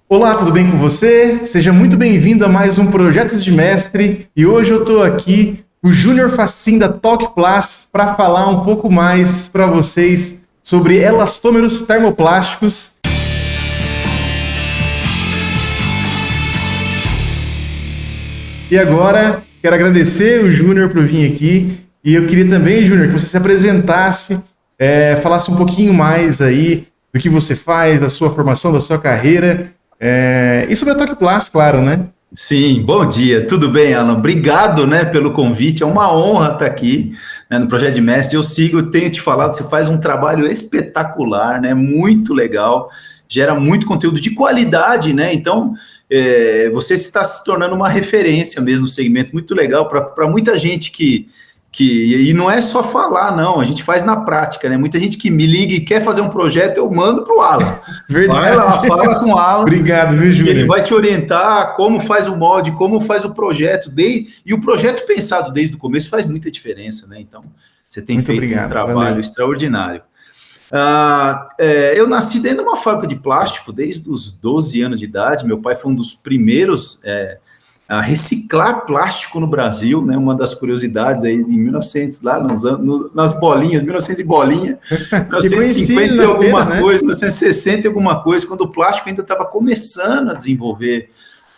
Olá, tudo bem com você? Seja muito bem-vindo a mais um Projetos de Mestre e hoje eu estou aqui, o Júnior Facim da Talk Plus, para falar um pouco mais para vocês sobre elastômeros termoplásticos. E agora, quero agradecer o Júnior por vir aqui e eu queria também, Júnior, que você se apresentasse, falasse um pouquinho mais aí do que você faz, da sua formação, da sua carreira. E sobre a Talk Plus, claro, né? Sim, bom dia, tudo bem, Alan? Obrigado, né, pelo convite, é uma honra estar aqui, né, no Projeto de Mestre. Eu sigo, tenho te falado, você faz um trabalho espetacular, né, muito legal, gera muito conteúdo de qualidade, né, então você está se tornando uma referência mesmo no segmento, muito legal para muita gente e não é só falar, não, a gente faz na prática, né? Muita gente que me liga e quer fazer um projeto, eu mando para o Alan. Vai lá, fala com o Alan. Obrigado, viu, Júnior? Ele vai te orientar como faz o molde, como faz o projeto. E o projeto pensado desde o começo faz muita diferença, né? Então, você tem Muito feito obrigado, um trabalho valeu. extraordinário. Eu nasci dentro de uma fábrica de plástico desde os 12 anos de idade. Meu pai foi um dos primeiros a reciclar plástico no Brasil, né? Uma das curiosidades aí em 1900, lá nas bolinhas, 1900 e bolinha, 1950 e alguma coisa, 1960 e alguma coisa, quando o plástico ainda estava começando a desenvolver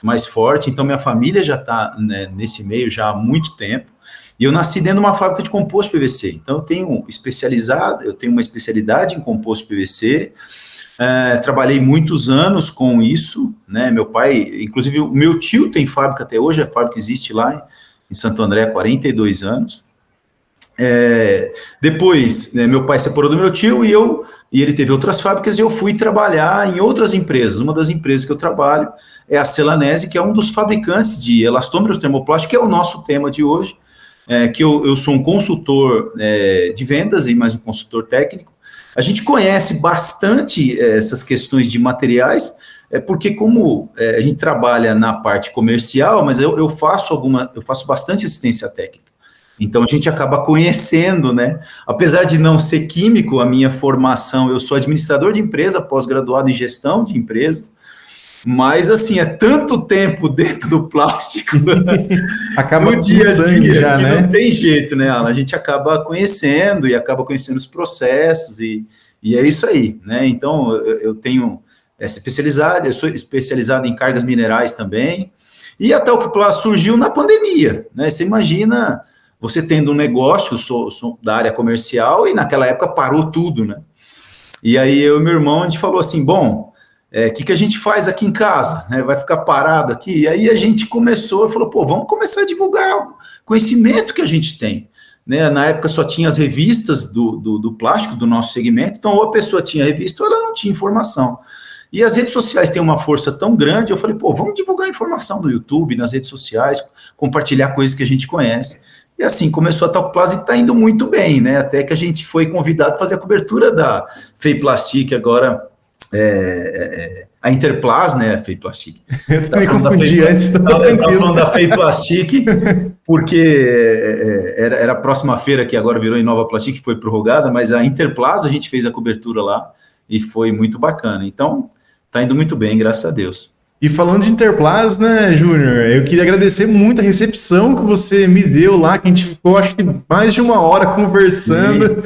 mais forte. Então minha família já está, né, nesse meio já há muito tempo. E eu nasci dentro de uma fábrica de composto PVC. Então eu tenho uma especialidade em composto PVC. Trabalhei muitos anos com isso, né? Meu pai, inclusive o meu tio tem fábrica até hoje, a fábrica existe lá em Santo André há 42 anos. Depois, né, meu pai separou do meu tio e ele teve outras fábricas e eu fui trabalhar em outras empresas. Uma das empresas que eu trabalho é a Celanese, que é um dos fabricantes de elastômeros termoplásticos, que é o nosso tema de hoje, que eu sou um consultor de vendas e mais um consultor técnico. A gente conhece bastante essas questões de materiais, porque como a gente trabalha na parte comercial, mas eu faço bastante assistência técnica. Então a gente acaba conhecendo, né? Apesar de não ser químico, a minha formação, eu sou administrador de empresa, pós-graduado em gestão de empresas, mas assim, é tanto tempo dentro do plástico acaba no dia a dia já, que né? não tem jeito, né, Alan? A gente acaba conhecendo e acaba conhecendo os processos e é isso aí, né? Então eu tenho eu sou especializado em cargas minerais também, e a Talk Plus surgiu na pandemia, né? Você imagina você tendo um negócio, eu sou da área comercial e naquela época parou tudo, né? E aí eu e meu irmão, a gente falou assim, bom, que a gente faz aqui em casa, né? Vai ficar parado aqui? E aí a gente começou e falou, pô, vamos começar a divulgar o conhecimento que a gente tem, né? Na época só tinha as revistas do plástico, do nosso segmento, então ou a pessoa tinha revista ou ela não tinha informação. E as redes sociais têm uma força tão grande, eu falei, pô, vamos divulgar informação no YouTube, nas redes sociais, compartilhar coisas que a gente conhece. E assim, começou a Talk Plus e está indo muito bem, né? Até que a gente foi convidado a fazer a cobertura da Feiplastic agora, a Interplas, né? A Feiplastic. Eu também confundi antes, tá falando da Feiplastic, porque era a próxima feira que agora virou Inova Plastic, que foi prorrogada, mas a Interplas a gente fez a cobertura lá e foi muito bacana. Então, está indo muito bem, graças a Deus. E falando de Interplas, né, Júnior, eu queria agradecer muito a recepção que você me deu lá, que a gente ficou, acho que mais de uma hora conversando.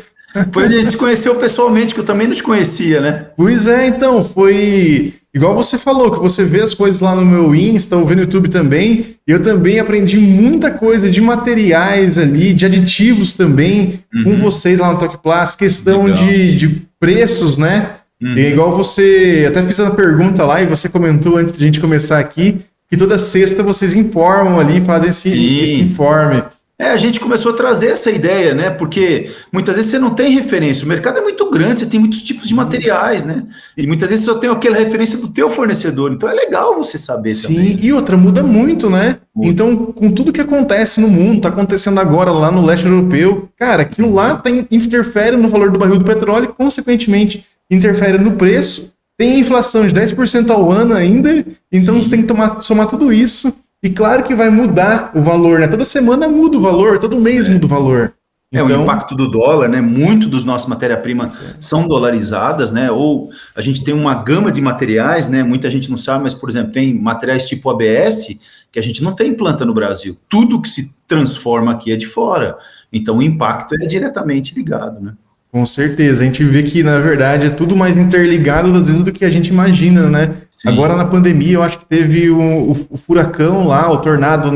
Foi onde a gente se conheceu pessoalmente, que eu também não te conhecia, né? Pois é, então, foi igual você falou, que você vê as coisas lá no meu Insta, ou vê no YouTube também, eu também aprendi muita coisa de materiais ali, de aditivos também, com vocês lá no Talk Plus, questão de preços, né? E igual você, até fiz uma pergunta lá e você comentou antes de a gente começar aqui, que toda sexta vocês informam ali, fazem esse informe. A gente começou a trazer essa ideia, né? Porque muitas vezes você não tem referência, o mercado é muito grande, você tem muitos tipos de materiais, né? E muitas vezes você só tem aquela referência do teu fornecedor, então é legal você saber também. Sim, e outra, muda muito, né? Então, com tudo que acontece no mundo, tá acontecendo agora lá no leste europeu, cara, aquilo lá interfere no valor do barril do petróleo e, consequentemente, interfere no preço, tem inflação de 10% ao ano ainda, então você tem que somar tudo isso, e claro que vai mudar o valor, né? Toda semana muda o valor, todo mês muda o valor. O Então, impacto do dólar, né? Muito dos nossos matérias-primas são dolarizadas, né? Ou a gente tem uma gama de materiais, né? Muita gente não sabe, mas, por exemplo, tem materiais tipo ABS que a gente não tem planta no Brasil. Tudo que se transforma aqui é de fora. Então, o impacto é diretamente ligado, né? com certeza, a gente vê que, na verdade, é tudo mais interligado, às vezes, do que a gente imagina, né? Sim. Agora, na pandemia, eu acho que teve o furacão lá, o tornado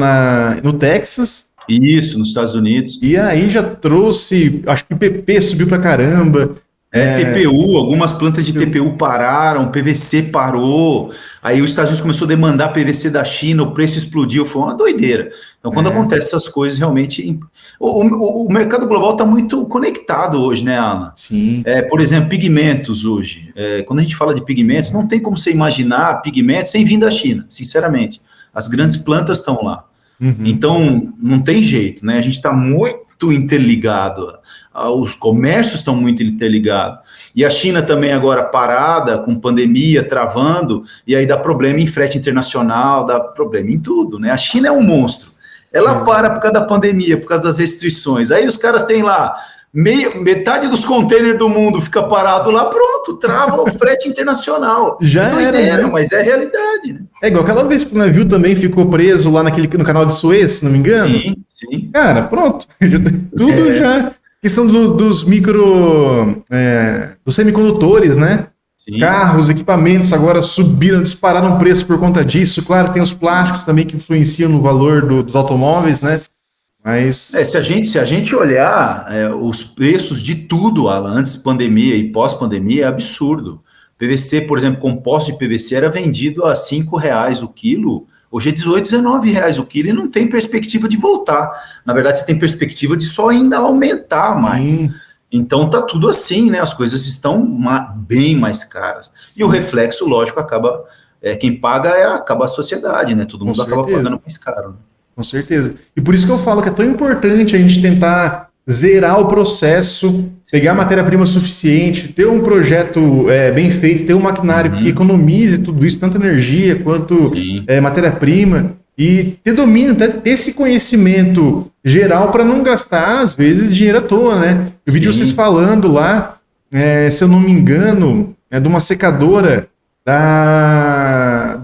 no Texas. Isso, nos Estados Unidos. E aí já trouxe, acho que o PP subiu pra caramba. TPU, algumas plantas de TPU pararam, PVC parou, aí os Estados Unidos começou a demandar PVC da China, o preço explodiu, foi uma doideira. Então, quando acontece essas coisas, realmente... O mercado global está muito conectado hoje, né, Alan? Sim. Por exemplo, pigmentos hoje. Quando a gente fala de pigmentos, não tem como você imaginar pigmentos sem vir da China, sinceramente. As grandes plantas estão lá. Então, não tem jeito, né? A gente está muito interligado, os comércios estão muito interligados. E a China também agora parada, com pandemia, travando, e aí dá problema em frete internacional, dá problema em tudo, né? A China é um monstro. Ela para por causa da pandemia, por causa das restrições. Aí os caras têm lá, metade dos containers do mundo fica parado lá, pronto, trava o frete internacional. Já doideira, era, né? mas é realidade, né? É igual aquela vez que o navio também ficou preso lá no canal de Suez, se não me engano. Sim, sim. Cara, pronto. Tudo já. Questão dos dos semicondutores, né? Sim. Carros, equipamentos agora subiram, dispararam o preço por conta disso. Claro, tem os plásticos também que influenciam no valor dos automóveis, né? Mas... se a gente olhar os preços de tudo, Alan, antes de pandemia e pós-pandemia, é absurdo. PVC, por exemplo, composto de PVC era vendido a R$5 o quilo, hoje é R$18, R$19 o quilo e não tem perspectiva de voltar. Na verdade, você tem perspectiva de só ainda aumentar mais. Então tá tudo assim, né? As coisas estão bem mais caras. E o reflexo, lógico, acaba... quem paga acaba a sociedade, né? Todo mundo acaba pagando mais caro. Né? Com certeza. E por isso que eu falo que é tão importante a gente tentar zerar o processo, pegar matéria-prima suficiente, ter um projeto bem feito, ter um maquinário que economize tudo isso, tanto energia quanto matéria-prima, e ter domínio, ter esse conhecimento geral para não gastar, às vezes, dinheiro à toa, né? Eu vi vocês falando lá, se eu não me engano, de uma secadora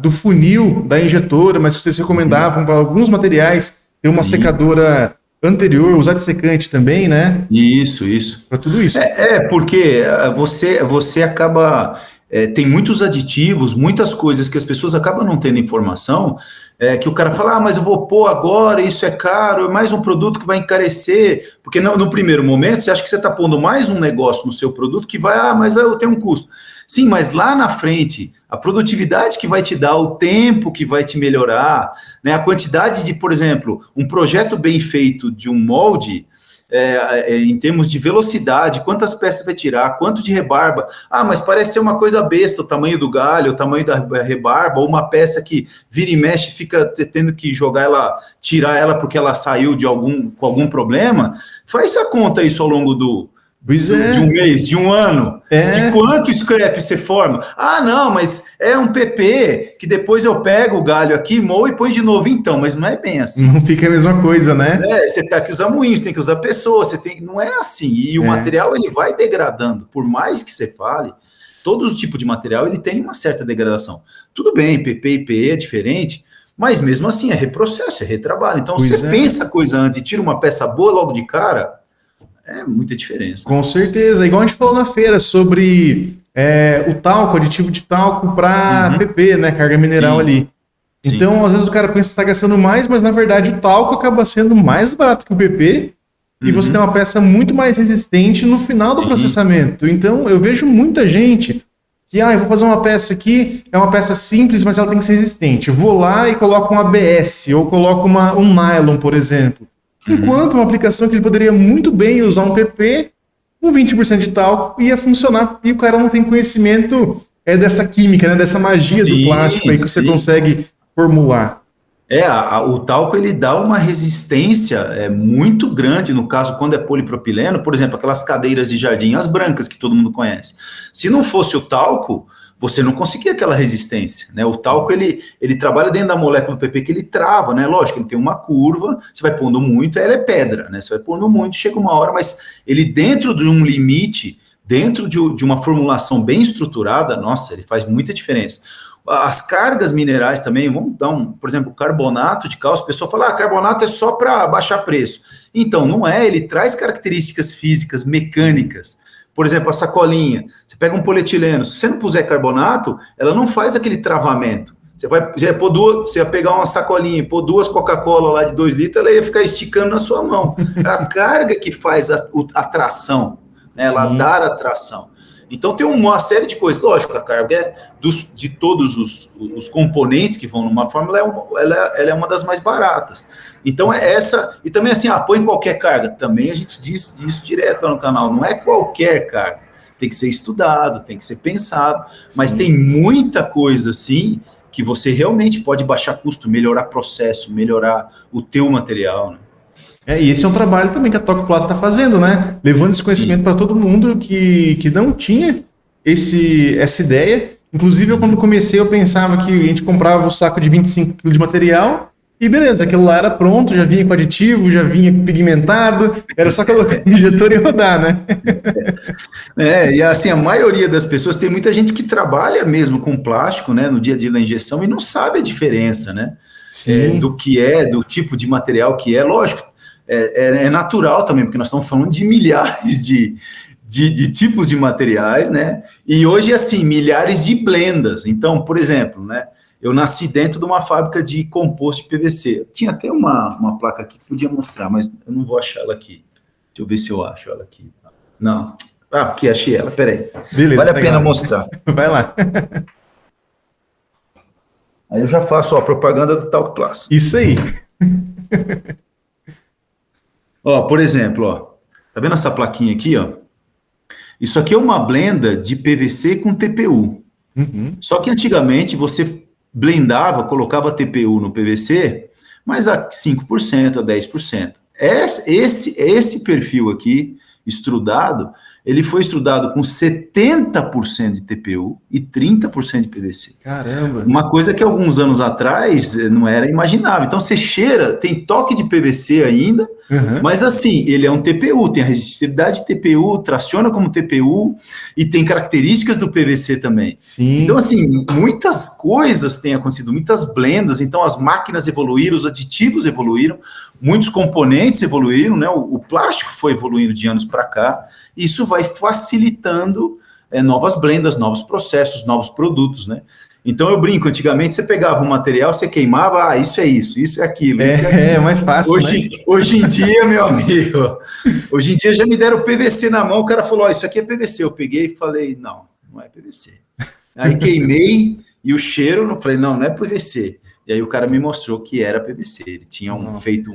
do funil da injetora, mas que vocês recomendavam para alguns materiais ter uma secadora anterior, usar de secante também, né? Isso. Para tudo isso. Porque você acaba... tem muitos aditivos, muitas coisas que as pessoas acabam não tendo informação, que o cara fala, mas eu vou pôr agora, isso é caro, é mais um produto que vai encarecer, porque no primeiro momento você acha que você está pondo mais um negócio no seu produto que vai, mas eu tenho um custo. Sim, mas lá na frente, a produtividade que vai te dar, o tempo que vai te melhorar, né, a quantidade de, por exemplo, um projeto bem feito de um molde, em termos de velocidade, quantas peças vai tirar, quanto de rebarba. Mas parece ser uma coisa besta, o tamanho do galho, o tamanho da rebarba, ou uma peça que vira e mexe, fica tendo que jogar ela, tirar ela porque ela saiu com algum problema. Faz a conta isso ao longo de um mês, de um ano, de quanto scrap você forma. Não, mas é um PP, que depois eu pego o galho aqui, moo e põe de novo. Então, mas não é bem assim. Não fica a mesma coisa, né? Você tem que usar moinhos, tem que usar pessoas, não é assim. E o material, ele vai degradando. Por mais que você fale, todos os tipos de material, ele tem uma certa degradação. Tudo bem, PP e PE é diferente, mas mesmo assim é reprocesso, é retrabalho. Então, você pensa a coisa antes e tira uma peça boa logo de cara, é muita diferença. Com certeza. Igual a gente falou na feira sobre o talco, aditivo de talco para PP, né? Carga mineral ali. Então, às vezes o cara pensa que está gastando mais, mas na verdade o talco acaba sendo mais barato que o PP e você tem uma peça muito mais resistente no final do processamento. Então, eu vejo muita gente que, eu vou fazer uma peça aqui, é uma peça simples, mas ela tem que ser resistente. Eu vou lá e coloco um ABS ou coloco um nylon, por exemplo. Enquanto uma aplicação que ele poderia muito bem usar um PP, com 20% de talco, ia funcionar. E o cara não tem conhecimento dessa química, né, dessa magia do plástico aí que você consegue formular. O talco, ele dá uma resistência muito grande, no caso, quando é polipropileno, por exemplo, aquelas cadeiras de jardim, as brancas que todo mundo conhece. Se não fosse o talco, você não conseguia aquela resistência, né? O talco, ele trabalha dentro da molécula do PP que ele trava, né? Lógico, ele tem uma curva, você vai pondo muito, ela é pedra, né? Você vai pondo muito, chega uma hora, mas ele dentro de um limite, dentro de uma formulação bem estruturada, nossa, ele faz muita diferença. As cargas minerais também, vamos dar por exemplo, carbonato de cálcio, o pessoal fala, carbonato é só para baixar preço. Então, não é, ele traz características físicas, mecânicas. Por exemplo, a sacolinha, você pega um polietileno, se você não puser carbonato, ela não faz aquele travamento. Você ia pegar uma sacolinha e pôr 2 Coca-Cola lá de 2 litros, ela ia ficar esticando na sua mão. É a carga que faz a tração, né? Ela dá a tração. Então tem uma série de coisas. Lógico, a carga de todos os componentes que vão numa fórmula, ela é uma das mais baratas. Então é essa, e também assim, põe qualquer carga. Também a gente diz isso direto no canal, não é qualquer carga. Tem que ser estudado, tem que ser pensado, mas tem muita coisa assim que você realmente pode baixar custo, melhorar processo, melhorar o teu material, né? E esse é um trabalho também que a Tocoplast está fazendo, né? Levando esse conhecimento para todo mundo que não tinha essa ideia. Inclusive, eu, quando comecei, eu pensava que a gente comprava o saco de 25 kg de material e beleza, aquilo lá era pronto, já vinha com aditivo, já vinha pigmentado, era só colocar o injetor e rodar, né? E assim, a maioria das pessoas, tem muita gente que trabalha mesmo com plástico, né, no dia a dia da injeção e não sabe a diferença, né? Do que do tipo de material que é. Lógico, é natural também, porque nós estamos falando de milhares de tipos de materiais, né? E hoje, assim, milhares de blendas. Então, por exemplo, né? Eu nasci dentro de uma fábrica de composto de PVC. Tinha até uma placa aqui que podia mostrar, mas eu não vou achar ela aqui. Deixa eu ver se eu acho ela aqui. Não. Aqui, achei ela. Peraí. Beleza, vale a pena mostrar. Vai lá. Aí eu já faço a propaganda do Tocoplast. Isso aí. Por exemplo, tá vendo essa plaquinha aqui, ó? Isso aqui é uma blenda de PVC com TPU. Uhum. Só que antigamente você blendava, colocava TPU no PVC, mas a 5%, a 10%. Esse perfil aqui, extrudado, ele foi extrudado com 70% de TPU e 30% de PVC. Caramba! Uma coisa que alguns anos atrás não era imaginável. Então você cheira, tem toque de PVC ainda, mas assim, ele é um TPU, tem a resistividade de TPU, traciona como TPU e tem características do PVC também. Sim. Então assim, muitas coisas têm acontecido, muitas blendas, então as máquinas evoluíram, os aditivos evoluíram, muitos componentes evoluíram, né? O plástico foi evoluindo de anos para cá, e isso vai facilitando novas blendas, novos processos, novos produtos, né? Então eu brinco, antigamente você pegava um material, você queimava, isso é aquilo. É mais fácil, hoje em dia, meu amigo, hoje em dia já me deram PVC na mão, o cara falou, isso aqui é PVC, eu peguei e falei, não é PVC. Aí queimei, e o cheiro, eu falei, não é PVC. E aí o cara me mostrou que era PVC, ele tinha feito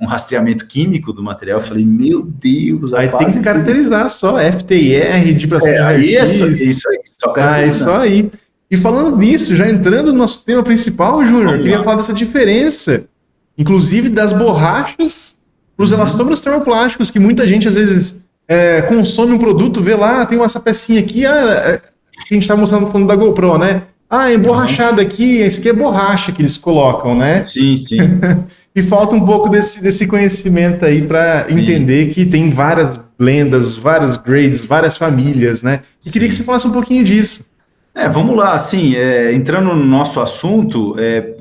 um rastreamento químico do material, eu falei, meu Deus, aí tem que caracterizar só FTIR, difração de raio-x. Isso aí, só é só aí. E falando nisso, já entrando no nosso tema principal, Júnior, eu queria falar dessa diferença, inclusive das borrachas para os elastômeros termoplásticos, que muita gente às vezes consome um produto, vê lá, tem essa pecinha aqui, a gente está mostrando falando da GoPro, né? Emborrachada aqui, esse aqui é borracha que eles colocam, né? Sim, sim. E falta um pouco desse conhecimento aí para entender que tem várias blendas, vários grades, várias famílias, né? E queria que você falasse um pouquinho disso. Vamos lá, assim, entrando no nosso assunto,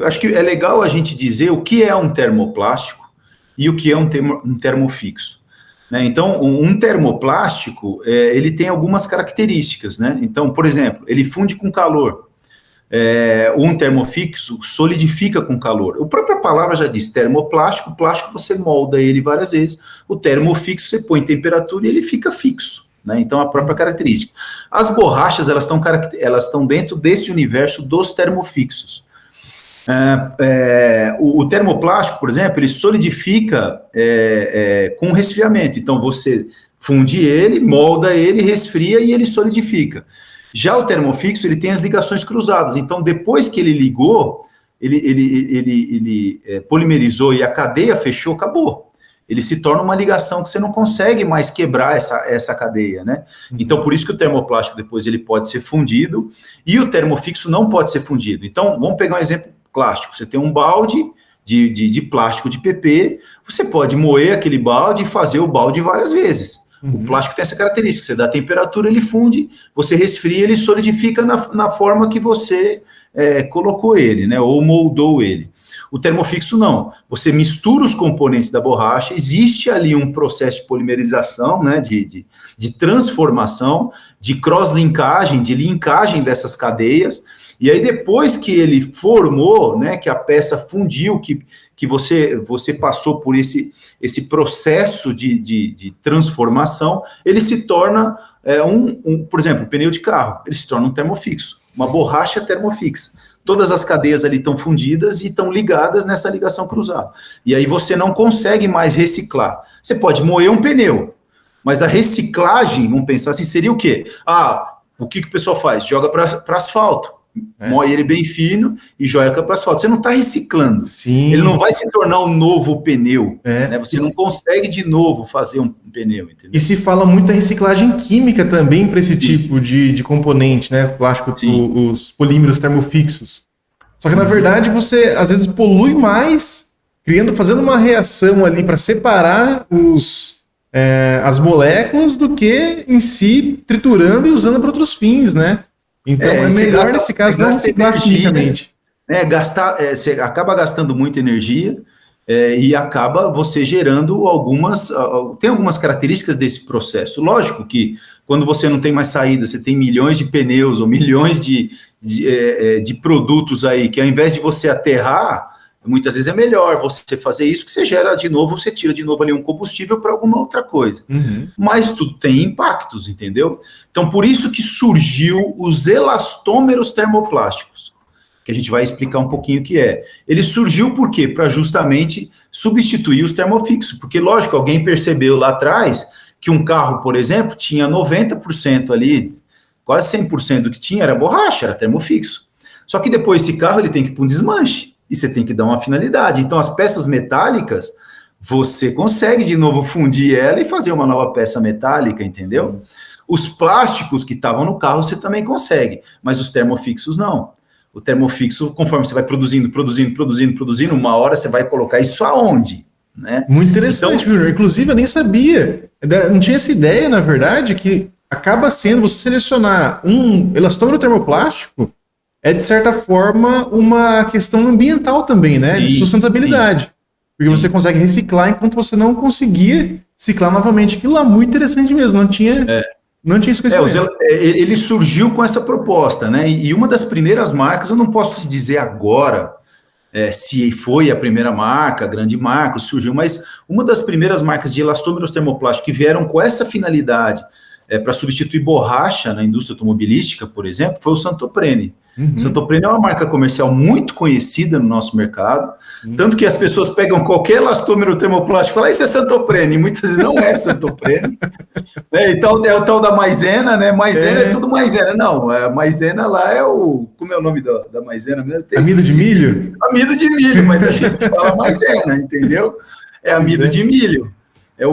acho que é legal a gente dizer o que é um termoplástico e o que é um termofixo. Né? Então, um termoplástico, ele tem algumas características, né? Então, por exemplo, ele funde com calor. Um termofixo solidifica com calor. A própria palavra já diz termoplástico, plástico você molda ele várias vezes. O termofixo você põe temperatura e ele fica fixo. Né? Então, a própria característica. As borrachas, elas estão dentro desse universo dos termofixos. O termoplástico, por exemplo, ele solidifica com resfriamento. Então, você funde ele, molda ele, resfria e ele solidifica. Já o termofixo, ele tem as ligações cruzadas. Então, depois que ele ligou, ele polimerizou e a cadeia fechou, acabou. ele se torna uma ligação que você não consegue mais quebrar essa cadeia, né? Então, por isso que o termoplástico depois ele pode ser fundido e o termofixo não pode ser fundido. Então, vamos pegar um exemplo clássico. Você tem um balde de plástico de PP, você pode moer aquele balde e fazer o balde várias vezes. O plástico tem essa característica, você dá temperatura, ele funde, você resfria, ele solidifica na forma que você colocou ele, né? Ou moldou ele. O termofixo não, você mistura os componentes da borracha, existe ali um processo de polimerização, né, de transformação, de cross-linkagem, de linkagem dessas cadeias, e aí depois que ele formou, né, que a peça fundiu, que você passou por esse processo de transformação, ele se torna, por exemplo, um pneu de carro, ele se torna um termofixo, uma borracha termofixa. Todas as cadeias ali estão fundidas e estão ligadas nessa ligação cruzada. E aí você não consegue mais reciclar. Você pode moer um pneu, mas a reciclagem, vamos pensar assim, seria o quê? O que o pessoal faz? Joga para asfalto. Moe ele bem fino e joga para asfalto. Você não está reciclando. Sim. Ele não vai se tornar um novo pneu. Né? Você não consegue de novo fazer um pneu. Entendeu? E se fala muita reciclagem química também para esse tipo de componente, né? Plástico, os polímeros termofixos. Só que na verdade você às vezes polui mais, fazendo uma reação ali para separar as moléculas do que em si triturando e usando para outros fins, né? Então é melhor nesse caso não reciclar quimicamente. Você acaba gastando muita energia e acaba você gerando tem algumas características desse processo. Lógico que quando você não tem mais saída, você tem milhões de pneus ou milhões de produtos aí, que ao invés de você aterrar, muitas vezes é melhor você fazer isso, que você gera de novo, você tira de novo ali um combustível para alguma outra coisa. Mas tudo tem impactos, entendeu? Então, por isso que surgiu os elastômeros termoplásticos, que a gente vai explicar um pouquinho o que é. Ele surgiu por quê? Para justamente substituir os termofixos, porque, lógico, alguém percebeu lá atrás que um carro, por exemplo, tinha 90% ali, quase 100% do que tinha era borracha, era termofixo. Só que depois esse carro ele tem que ir para um desmanche, e você tem que dar uma finalidade. Então, as peças metálicas, você consegue de novo fundir ela e fazer uma nova peça metálica, entendeu? Os plásticos que estavam no carro você também consegue, mas os termofixos não. O termofixo, conforme você vai produzindo, uma hora você vai colocar isso aonde? Né? Muito interessante, então, Júnior. Inclusive, eu nem sabia. Não tinha essa ideia, na verdade, que acaba sendo você selecionar um elastômero termoplástico de certa forma, uma questão ambiental também, né? De sustentabilidade. Porque você consegue reciclar enquanto você não conseguia ciclar novamente. Aquilo lá, muito interessante mesmo. Não tinha isso conhecimento. Ele surgiu com essa proposta, né? E uma das primeiras marcas, eu não posso te dizer agora se foi a primeira marca, a grande marca, surgiu, mas uma das primeiras marcas de elastômeros termoplásticos que vieram com essa finalidade para substituir borracha na indústria automobilística, por exemplo, foi o Santoprene. Santoprene é uma marca comercial muito conhecida no nosso mercado, tanto que as pessoas pegam qualquer elastômero termoplástico e falam, isso é Santoprene, e muitas vezes não é Santoprene. Então é o tal da maisena, né? Maisena é tudo maisena. Não, a maisena lá é como é o nome da maisena? Amido de milho? Amido de milho, mas a gente fala maisena, entendeu? É amido de milho. É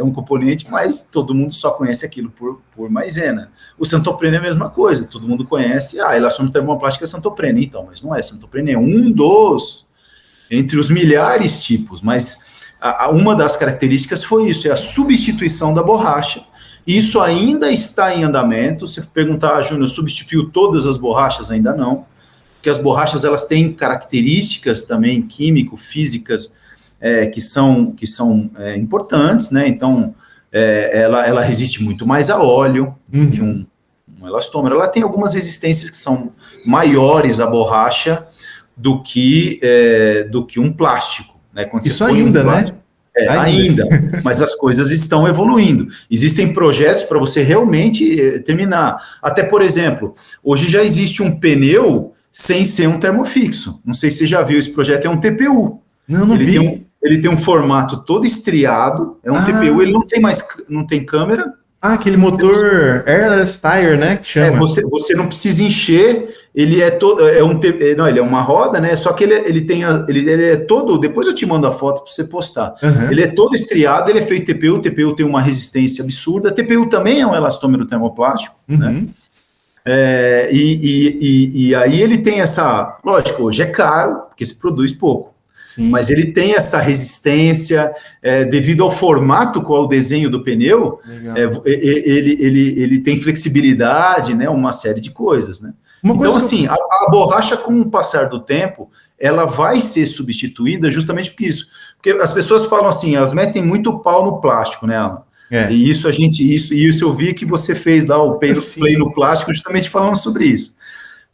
um componente, mas todo mundo só conhece aquilo por maisena. O Santoprene é a mesma coisa, todo mundo conhece, elastômero termoplástico é Santoprene, então, mas não é, Santoprene é entre os milhares tipos, mas uma das características foi isso, é a substituição da borracha. Isso ainda está em andamento. Se perguntar, Júnior, substituiu todas as borrachas? Ainda não, porque as borrachas elas têm características também químico-físicas que são importantes, né? Então, ela resiste muito mais a óleo que um elastômero. Ela tem algumas resistências que são maiores à borracha do que um plástico, né? Quando isso ainda, né? Ainda, mas as coisas estão evoluindo. Existem projetos para você realmente terminar. Até, por exemplo, hoje já existe um pneu sem ser um termofixo. Não sei se você já viu, esse projeto é um TPU. Não vi. Ele tem um formato todo estriado, é um TPU, ele não tem câmera. Aquele motor airless tire, né? Que chama. Você não precisa encher, ele é todo, não, ele é uma roda, né? Só que ele é todo, depois eu te mando a foto para você postar. Aham. Ele é todo estriado, ele é feito TPU, TPU tem uma resistência absurda, TPU também é um elastômero termoplástico, né? Uhum. E aí ele tem essa, lógico, hoje é caro, porque se produz pouco, Sim. mas ele tem essa resistência, devido ao formato com o desenho do pneu, Legal. ele tem flexibilidade, né? Uma série de coisas, né? Uma Então, coisa que assim, a borracha, com o passar do tempo, ela vai ser substituída justamente por isso. Porque as pessoas falam assim, elas metem muito pau no plástico, né, Alan? E isso eu vi que você fez lá o play no plástico, justamente falando sobre isso.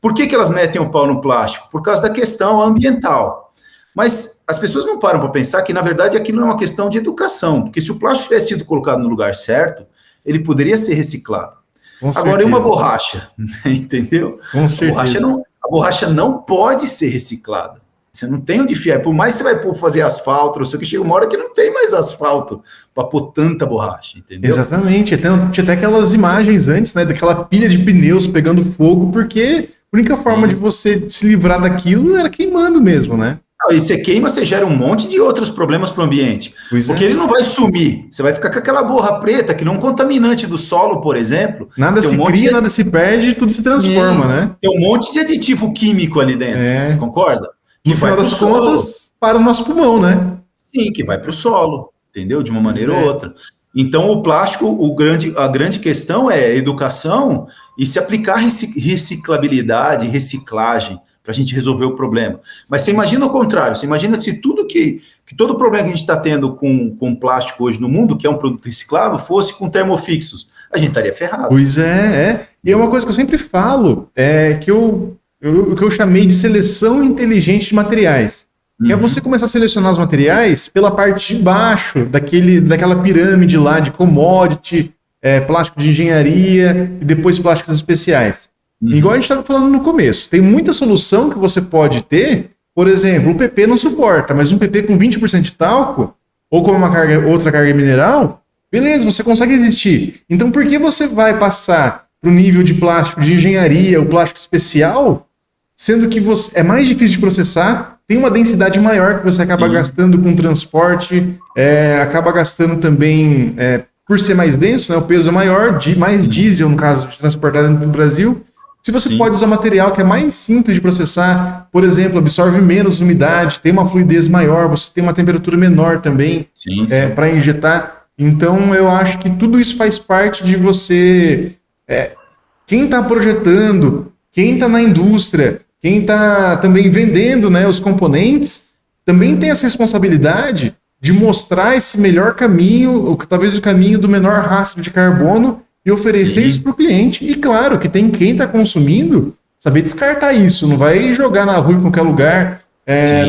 Por que elas metem o pau no plástico? Por causa da questão ambiental. Mas as pessoas não param para pensar que, na verdade, aquilo é uma questão de educação, porque se o plástico tivesse sido colocado no lugar certo, ele poderia ser reciclado. Agora, e uma borracha? Entendeu? Com certeza. A borracha não pode ser reciclada. Você não tem onde enfiar. Por mais que você vai fazer asfalto, não sei o que, chega uma hora que não tem mais asfalto para pôr tanta borracha, entendeu? Exatamente. Tinha até aquelas imagens antes, né, daquela pilha de pneus pegando fogo, porque a única forma de você se livrar daquilo era queimando mesmo, né? E você queima, você gera um monte de outros problemas para o ambiente. Porque ele não vai sumir. Você vai ficar com aquela borra preta, que não é um contaminante do solo, por exemplo. Nada se cria, nada se perde, tudo se transforma, né? Tem um monte de aditivo químico ali dentro. Você concorda? Que vai para o solo, para o nosso pulmão, né? Sim, que vai para o solo, entendeu? De uma maneira ou outra. Então, o plástico, a grande questão é educação e se aplicar reciclabilidade, reciclagem, para a gente resolver o problema. Mas você imagina o contrário, você imagina que se todo o problema que a gente está tendo com plástico hoje no mundo, que é um produto reciclável, fosse com termofixos, a gente estaria ferrado. Pois é. E é uma coisa que eu sempre falo, que eu chamei de seleção inteligente de materiais. É você começar a selecionar os materiais pela parte de baixo daquela pirâmide lá de commodity, plástico de engenharia e depois plásticos especiais. Igual a gente estava falando no começo. Tem muita solução que você pode ter. Por exemplo, o PP não suporta, mas um PP com 20% de talco ou com outra carga mineral, beleza, você consegue existir. Então por que você vai passar para o nível de plástico de engenharia, o plástico especial, sendo que é mais difícil de processar, tem uma densidade maior que você acaba gastando com transporte, acaba gastando também, por ser mais denso, né, o peso é maior, mais diesel no caso de transportar dentro do Brasil. Se você pode usar material que é mais simples de processar, por exemplo, absorve menos umidade, tem uma fluidez maior, você tem uma temperatura menor também para injetar. Então, eu acho que tudo isso faz parte de você... quem está projetando, quem está na indústria, quem está também vendendo, né, os componentes, também tem essa responsabilidade de mostrar esse melhor caminho, ou talvez o caminho do menor rastro de carbono, e oferecer isso para o cliente. E claro que tem quem está consumindo, saber descartar isso, não vai jogar na rua em qualquer lugar,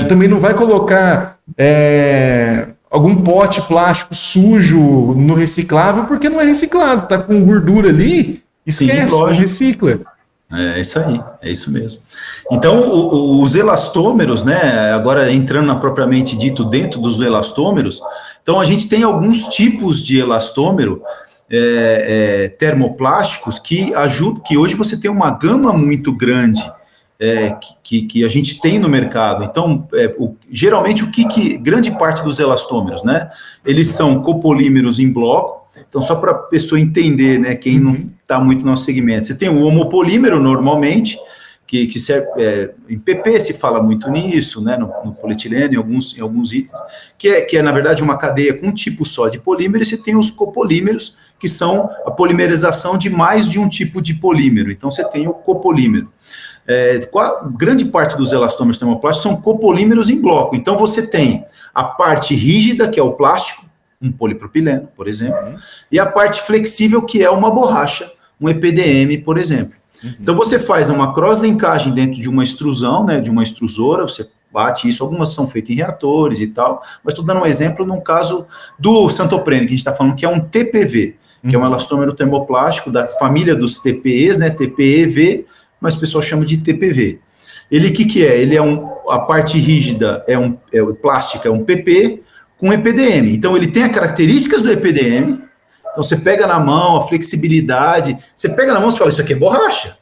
também não vai colocar algum pote plástico sujo no reciclável, porque não é reciclado, tá com gordura ali, esquece, não recicla. É isso aí, é isso mesmo. Então, os elastômeros, né, agora entrando propriamente dito dentro dos elastômeros, então a gente tem alguns tipos de elastômero termoplásticos que ajudam, que hoje você tem uma gama muito grande que a gente tem no mercado. Então, geralmente, grande parte dos elastômeros, né, eles são copolímeros em bloco. Então, só para a pessoa entender, né, quem não está muito no nosso segmento, você tem o homopolímero normalmente, que serve, em PP se fala muito nisso, né, no polietileno, em alguns itens, que é, na verdade, uma cadeia com um tipo só de polímero, e você tem os copolímeros, que são a polimerização de mais de um tipo de polímero. Então, você tem o copolímero. Grande parte dos elastômeros termoplásticos são copolímeros em bloco. Então, você tem a parte rígida, que é o plástico, um polipropileno, por exemplo, e a parte flexível, que é uma borracha, um EPDM, por exemplo. Então, você faz uma cross-linkagem dentro de uma extrusão, né, de uma extrusora, você bate isso, algumas são feitas em reatores e tal, mas estou dando um exemplo no caso do Santoprene, que a gente está falando que é um TPV, que é um elastômero termoplástico da família dos TPEs, né, TPEV, mas o pessoal chama de TPV. Ele, o que é? Ele a parte rígida plástica, é um PP com EPDM. Então, ele tem as características do EPDM. Então, você pega na mão, a flexibilidade. Você pega na mão e fala, isso aqui é borracha.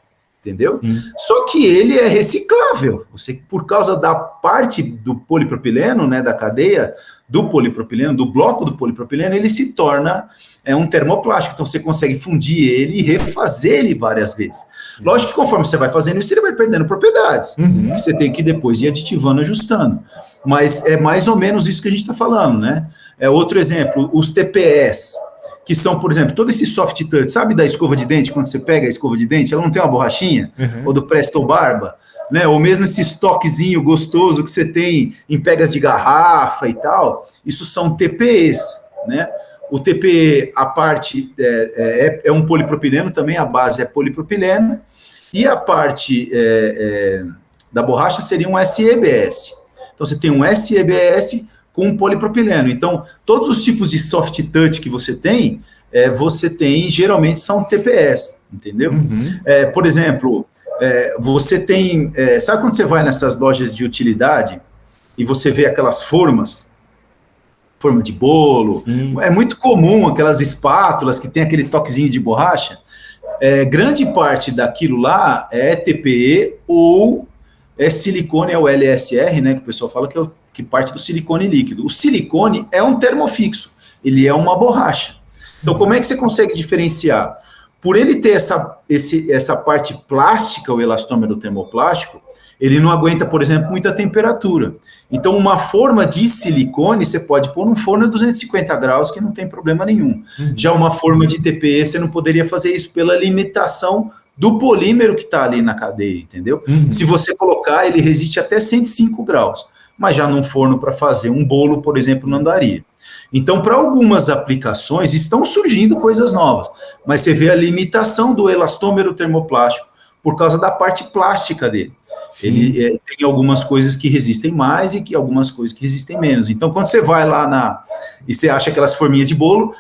entendeu? Só que ele é reciclável. Você, por causa da parte do polipropileno, né, da cadeia do polipropileno, do bloco do polipropileno, ele se torna um termoplástico. Então você consegue fundir ele e refazer ele várias vezes. Lógico que conforme você vai fazendo isso, ele vai perdendo propriedades, que você tem que depois ir aditivando, ajustando. Mas é mais ou menos isso que a gente está falando, né? Outro exemplo, os TPS, que são, por exemplo, todo esse soft touch, sabe da escova de dente, quando você pega a escova de dente, ela não tem uma borrachinha? Ou do Presto Barba, né? Ou mesmo esse estoquezinho gostoso que você tem em pegas de garrafa e tal, isso são TPEs, né? O TPE, a parte é um polipropileno também, a base é polipropileno, e a parte da borracha seria um SEBS. Então você tem um SEBS com polipropileno. Então, todos os tipos de soft touch que você tem geralmente são TPS, entendeu? Por exemplo, você tem... sabe quando você vai nessas lojas de utilidade e você vê aquelas formas forma de bolo? Sim. É muito comum aquelas espátulas que tem aquele toquezinho de borracha. Grande parte daquilo lá é TPE ou silicone, é o LSR, né, que o pessoal fala que parte do silicone líquido. O silicone é um termofixo, ele é uma borracha. Então, como é que você consegue diferenciar? Por ele ter essa parte plástica, o elastômero termoplástico, ele não aguenta, por exemplo, muita temperatura. Então, uma forma de silicone, você pode pôr num forno a 250 graus, que não tem problema nenhum. Já uma forma de TPE, você não poderia fazer isso pela limitação do polímero que está ali na cadeia, entendeu? Se você colocar, ele resiste até 105 graus. Mas já num forno para fazer um bolo, por exemplo, não daria. Então, para algumas aplicações, estão surgindo coisas novas, mas você vê a limitação do elastômero termoplástico por causa da parte plástica dele. Sim. Ele tem algumas coisas que resistem mais e algumas coisas que resistem menos. Então, quando você vai lá e você acha aquelas forminhas de bolo,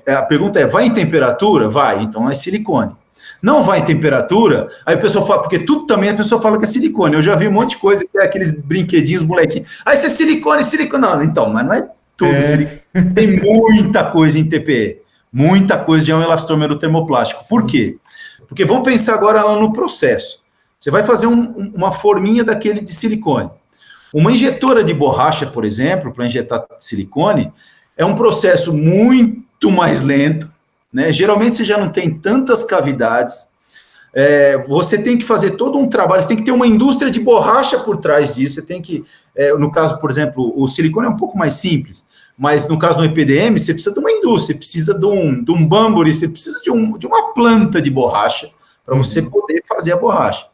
a pergunta é, vai em temperatura? Vai, então é silicone. Não vai em temperatura, aí o pessoal fala, porque tudo também a pessoa fala que é silicone. Eu já vi um monte de coisa que é aqueles brinquedinhos, molequinhos. Aí você é silicone. Não, então, mas não é tudo silicone. Tem muita coisa em TPE, muita coisa de um elastômero termoplástico. Por quê? Porque vamos pensar agora lá no processo. Você vai fazer uma forminha daquele de silicone. Uma injetora de borracha, por exemplo, para injetar silicone, é um processo muito mais lento, né? Geralmente você já não tem tantas cavidades, você tem que fazer todo um trabalho, você tem que ter uma indústria de borracha por trás disso, você tem que, no caso, por exemplo, o silicone é um pouco mais simples, mas no caso do EPDM, você precisa de uma indústria, você precisa de um bamburi, você precisa de uma planta de borracha para você poder fazer a borracha.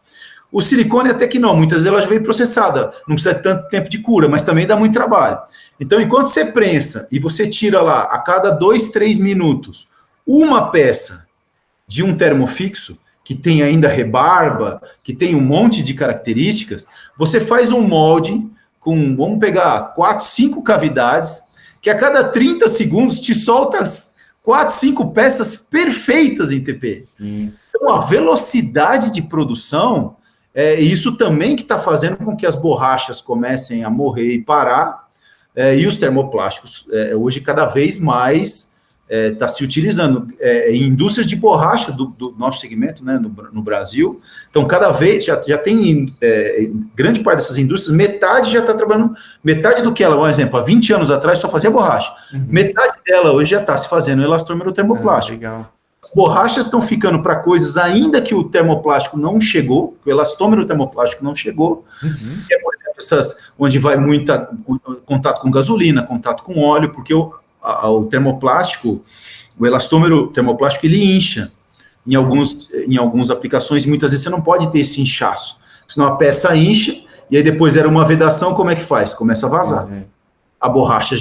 O silicone até que não, muitas vezes ela já vem processada, não precisa de tanto tempo de cura, mas também dá muito trabalho. Então, enquanto você prensa e você tira lá, a cada 2, 3 minutos, uma peça de um termofixo, que tem ainda rebarba, que tem um monte de características, você faz um molde com, vamos pegar 4, 5 cavidades, que a cada 30 segundos te solta 4, 5 peças perfeitas em TPE. Então, a velocidade de produção... isso também que está fazendo com que as borrachas comecem a morrer e parar, e os termoplásticos hoje cada vez mais está se utilizando em indústrias de borracha do nosso segmento, né, no Brasil. Então, cada vez já tem grande parte dessas indústrias, metade já está trabalhando, metade do que ela, por exemplo, há 20 anos atrás só fazia borracha. Metade dela hoje já está se fazendo elastômero termoplástico. Legal. As borrachas estão ficando para coisas ainda que o termoplástico não chegou, que o elastômero termoplástico não chegou, que é, por exemplo, onde vai muita contato com gasolina, contato com óleo, porque o termoplástico, o elastômero termoplástico, ele incha em algumas aplicações, e muitas vezes você não pode ter esse inchaço, senão a peça incha, e aí depois era uma vedação, como é que faz? Começa a vazar. A borracha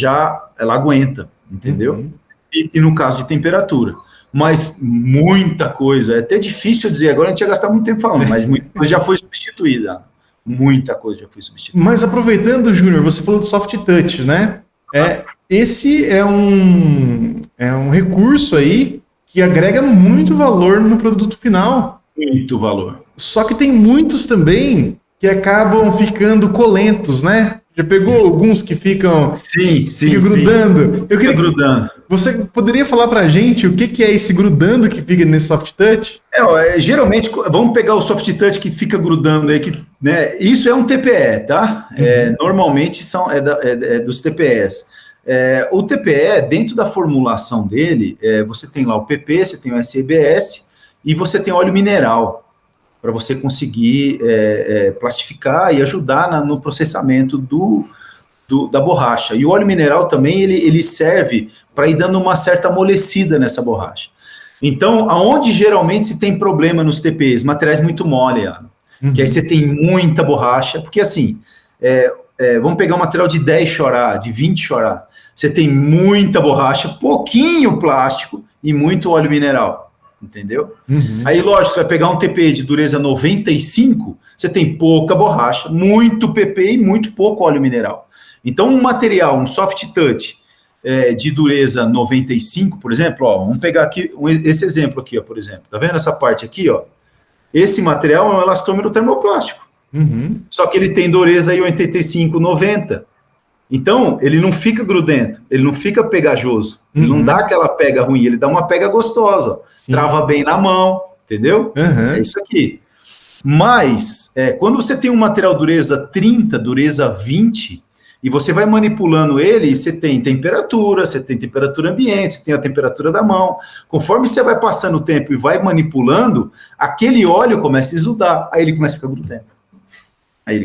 ela aguenta, entendeu? E no caso de temperatura. Mas muita coisa, é até difícil dizer, agora a gente ia gastar muito tempo falando, mas muita coisa já foi substituída. Muita coisa já foi substituída. Mas aproveitando, Júnior, você falou do soft touch, né? Esse é um recurso aí que agrega muito valor no produto final. Muito valor. Só que tem muitos também que acabam ficando colentos, né? Já pegou alguns que ficam, Sim, grudando? Eu queria grudando. Você poderia falar pra gente o que é esse grudando que fica nesse soft touch? Geralmente, vamos pegar o soft touch que fica grudando aí, né? Isso é um TPE, tá? Normalmente é dos TPEs. O TPE, dentro da formulação dele, você tem lá o PP, você tem o SEBS e você tem óleo mineral, para você conseguir plastificar e ajudar no processamento da borracha. E o óleo mineral também, ele serve para ir dando uma certa amolecida nessa borracha. Então, aonde geralmente se tem problema nos TPs? Materiais muito mole, que aí você tem muita borracha, porque assim, vamos pegar um material de 10 chorar, de 20 chorar, você tem muita borracha, pouquinho plástico e muito óleo mineral, entendeu? Aí, lógico, você vai pegar um TP de dureza 95, você tem pouca borracha, muito PP e muito pouco óleo mineral. Então, um material, um soft touch de dureza 95, por exemplo, vamos pegar aqui esse exemplo aqui, por exemplo. Tá vendo essa parte aqui, Esse material é um elastômero termoplástico. Só que ele tem dureza aí 85, 90. Então, ele não fica grudento, ele não fica pegajoso, ele não dá aquela pega ruim, ele dá uma pega gostosa, trava bem na mão, entendeu? É isso aqui. Mas, quando você tem um material dureza 30, dureza 20, e você vai manipulando ele, você tem temperatura ambiente, você tem a temperatura da mão. Conforme você vai passando o tempo e vai manipulando, aquele óleo começa a exudar, aí ele começa a ficar grudento.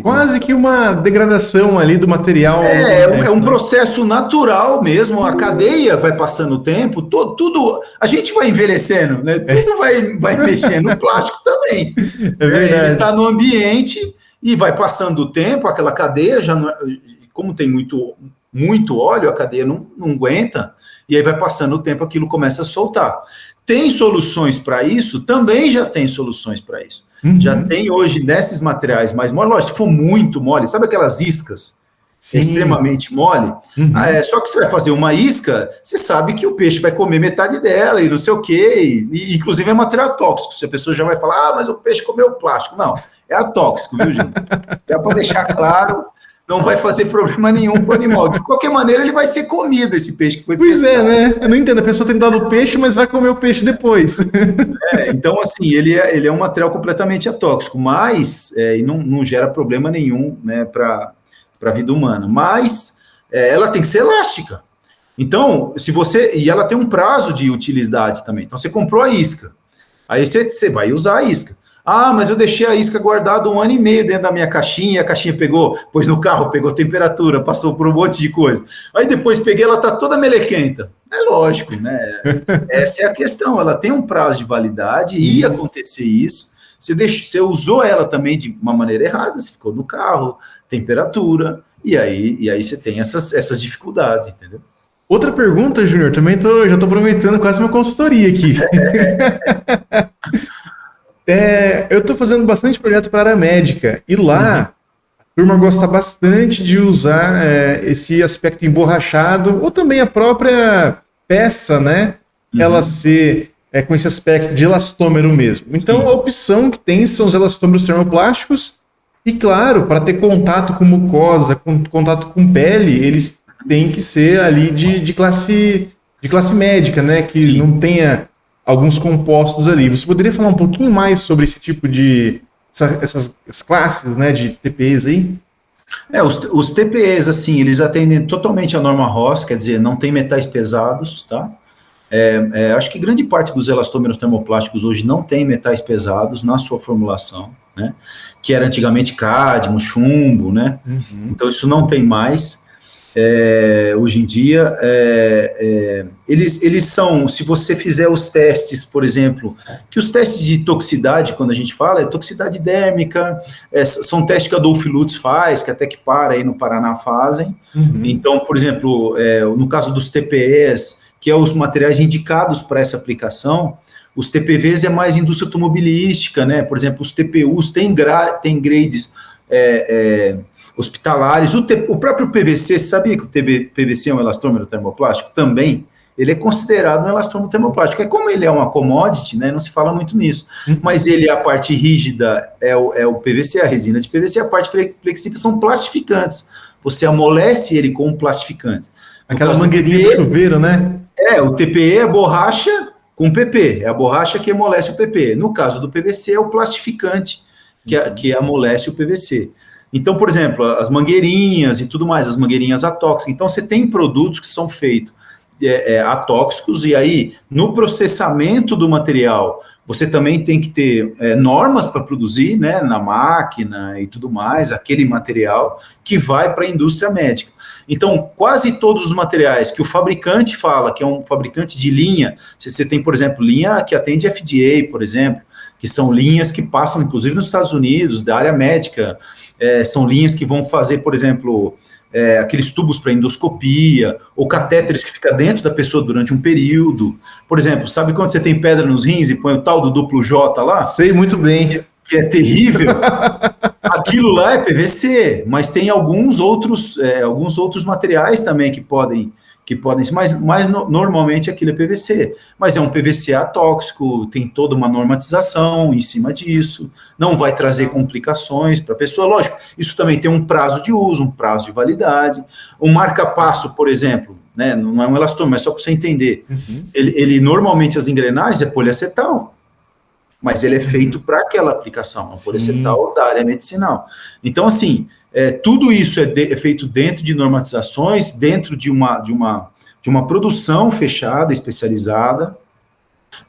Quase que uma degradação ali do material. É um processo natural mesmo, a cadeia vai passando o tempo, tudo, a gente vai envelhecendo, né? Tudo vai mexendo, o plástico também. Ele está no ambiente e vai passando o tempo, aquela cadeia já não, como tem muito óleo, a cadeia não aguenta, e aí vai passando o tempo, aquilo começa a soltar. Tem soluções para isso? Também já tem soluções para isso. Já tem hoje, nesses materiais mais mole, lógico, se for muito mole, sabe aquelas iscas extremamente mole? Só que você vai fazer uma isca, você sabe que o peixe vai comer metade dela e não sei o quê, e inclusive é material tóxico. Se a pessoa já vai falar, mas o peixe comeu plástico. Não, é atóxico, viu, gente? Já para deixar claro, não vai fazer problema nenhum para o animal. De qualquer maneira, ele vai ser comido, esse peixe que foi pescado. Pois né? Eu não entendo. A pessoa tem dado o peixe, mas vai comer o peixe depois. Então, assim, ele é um material completamente atóxico, mas não gera problema nenhum, né, para a vida humana. Mas ela tem que ser elástica. Então, e ela tem um prazo de utilidade também. Então, você comprou a isca, aí você vai usar a isca. Mas eu deixei a isca guardada 1 ano e meio dentro da minha caixinha, a caixinha pôs no carro, pegou temperatura, passou por um monte de coisa. Aí depois peguei, ela tá toda melequenta. É lógico, né? Essa é a questão, ela tem um prazo de validade, ia acontecer isso. Você usou ela também de uma maneira errada, você ficou no carro, temperatura, e aí você tem essas dificuldades, entendeu? Outra pergunta, Júnior, também já estou aproveitando quase uma consultoria aqui. Eu estou fazendo bastante projeto para a área médica, e lá a turma gosta bastante de usar esse aspecto emborrachado, ou também a própria peça, né? Ela ser com esse aspecto de elastômero mesmo. Então, a opção que tem são os elastômeros termoplásticos, e claro, para ter contato com mucosa, contato com pele, eles têm que ser ali de classe médica, né? Que não tenha alguns compostos ali. Você poderia falar um pouquinho mais sobre esse tipo essas classes, né, de TPEs aí? Os TPEs, assim, eles atendem totalmente a norma Ross, quer dizer, não tem metais pesados, tá? Acho que grande parte dos elastômeros termoplásticos hoje não tem metais pesados na sua formulação, né? Que era antigamente cádmio, chumbo, né? Então isso não tem mais. Hoje em dia, eles são, se você fizer os testes, por exemplo, que os testes de toxicidade, quando a gente fala, é toxicidade dérmica, são testes que a Adolf Lutz faz, que até que aí no Paraná fazem. Então, por exemplo, no caso dos TPEs, que é os materiais indicados para essa aplicação, os TPVs é mais indústria automobilística, né? Por exemplo, os TPUs têm grades hospitalares, o próprio PVC, sabia que o PVC é um elastômero termoplástico? Também, ele é considerado um elastômero termoplástico. Como ele é uma commodity, né, não se fala muito nisso, mas a parte rígida é o PVC, a resina de PVC, a parte flexível são plastificantes. você amolece ele com plastificantes. Aquela mangueirinha de chuveiro, né? O TPE é borracha com PP, é a borracha que amolece o PP. No caso do PVC, é o plastificante que amolece o PVC. Então, por exemplo, as mangueirinhas e tudo mais, as mangueirinhas atóxicas. Então, você tem produtos que são feitos atóxicos, e aí, no processamento do material, você também tem que ter normas para produzir, né, na máquina e tudo mais, aquele material que vai para a indústria médica. Então, quase todos os materiais que o fabricante fala, que é um fabricante de linha, você tem, por exemplo, linha que atende FDA, por exemplo, que são linhas que passam, inclusive, nos Estados Unidos, da área médica, são linhas que vão fazer, por exemplo, aqueles tubos para endoscopia, ou catéteres que ficam dentro da pessoa durante um período. Por exemplo, sabe quando você tem pedra nos rins e põe o tal do duplo J lá? Sei muito bem. Que é terrível. Aquilo lá é PVC, mas tem alguns outros materiais também que podem mas normalmente aquilo é PVC. Mas é um PVC atóxico, tem toda uma normatização em cima disso, não vai trazer complicações para a pessoa. Lógico, isso também tem um prazo de uso, um prazo de validade. Um marca-passo, por exemplo, né, não é um elastômero, mas só para você entender. Ele normalmente, as engrenagens é poliacetal, mas ele é feito para aquela aplicação, a poliacetal da área medicinal. Então, assim, tudo isso é feito dentro de normatizações, dentro de uma produção fechada, especializada,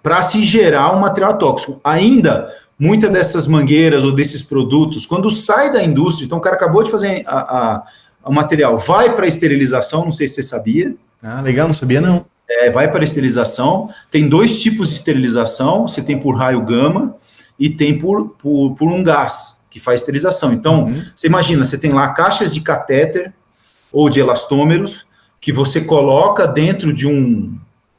para se gerar um material tóxico. Ainda, muitas dessas mangueiras ou desses produtos, quando sai da indústria, então o cara acabou de fazer o material, vai para a esterilização, não sei se você sabia. Ah, legal, não sabia não. Vai para a esterilização, tem 2 tipos de esterilização, você tem por raio gama e tem por um gás, que faz esterilização. Então, você imagina, você tem lá caixas de catéter ou de elastômeros que você coloca dentro de um...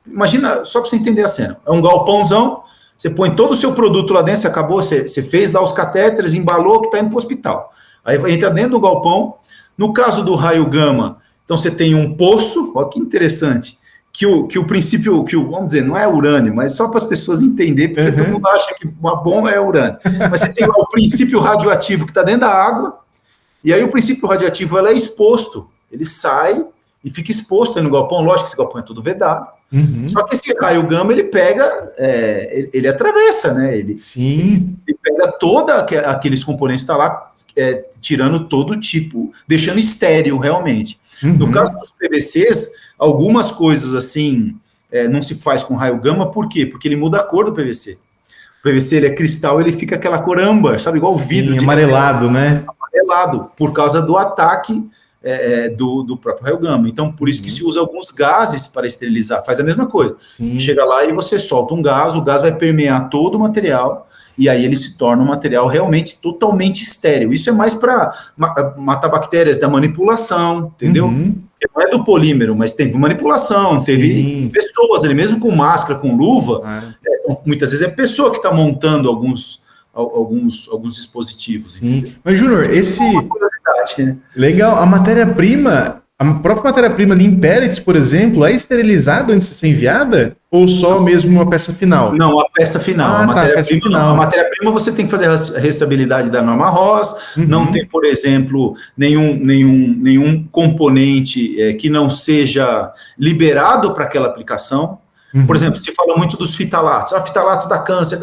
Imagina, só para você entender a cena, é um galpãozão, você põe todo o seu produto lá dentro, você fez lá os catéteres, embalou, que está indo para o hospital. Aí entra dentro do galpão. No caso do raio gama, então você tem um poço, olha que interessante, que o princípio, vamos dizer, não é urânio, mas só para as pessoas entenderem, porque todo mundo acha que uma bomba é urânio. Mas você tem lá o princípio radioativo que está dentro da água, e aí o princípio radioativo é exposto, ele sai e fica exposto aí no galpão. Lógico que esse galpão é todo vedado, só que esse raio gama, ele pega, ele atravessa, né? Ele pega todos aqueles componentes que estão lá, tirando todo tipo, deixando estéril realmente. No caso dos PVCs, algumas coisas assim não se faz com raio gama, por quê? Porque ele muda a cor do PVC. O PVC ele é cristal, ele fica aquela cor âmbar, sabe? Igual o vidro. Amarelado, né? Amarelado, por causa do ataque do próprio raio gama. Então, por isso que se usa alguns gases para esterilizar. Faz a mesma coisa. Chega lá e você solta um gás, o gás vai permear todo o material, e aí ele se torna um material realmente totalmente estéril. Isso é mais para matar bactérias da manipulação, entendeu? Não é do polímero, mas teve manipulação, teve pessoas ali, mesmo com máscara, com luva, muitas vezes é pessoa que está montando alguns dispositivos. Mas, Júnior, né? Legal, a matéria-prima, a própria matéria-prima ali em pellets, por exemplo, é esterilizada antes de ser enviada? Ou só mesmo a peça final? Não, a peça final. A matéria-prima você tem que fazer a restabilidade da norma ROS, não tem, por exemplo, nenhum componente que não seja liberado para aquela aplicação. Por exemplo, se fala muito dos fitalatos. Fitalato dá câncer,